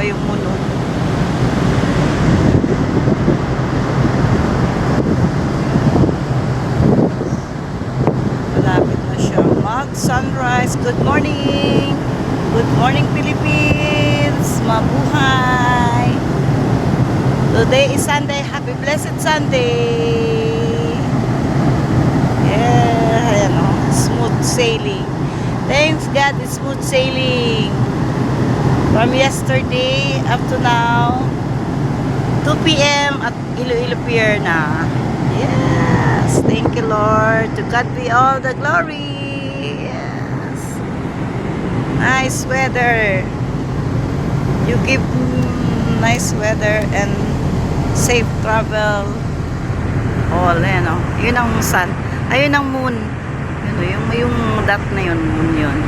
pa yung moon. Oh. Malapit na siya mag-sunrise. Good morning! Good morning, Philippines! Mabuhay! Today is Sunday. Happy blessed Sunday! Yeah, ayan o. Smooth sailing. Thanks God, it's smooth sailing. From yesterday up to now, 2 p.m. at Iloilo Pier na. Yes! Thank you, Lord. To God be all the glory. Yes. Nice weather. You give nice weather and safe travel. All, ayan o. Yun ang sun. Ayun ang moon. Yun, yung dot na yun, moon yun.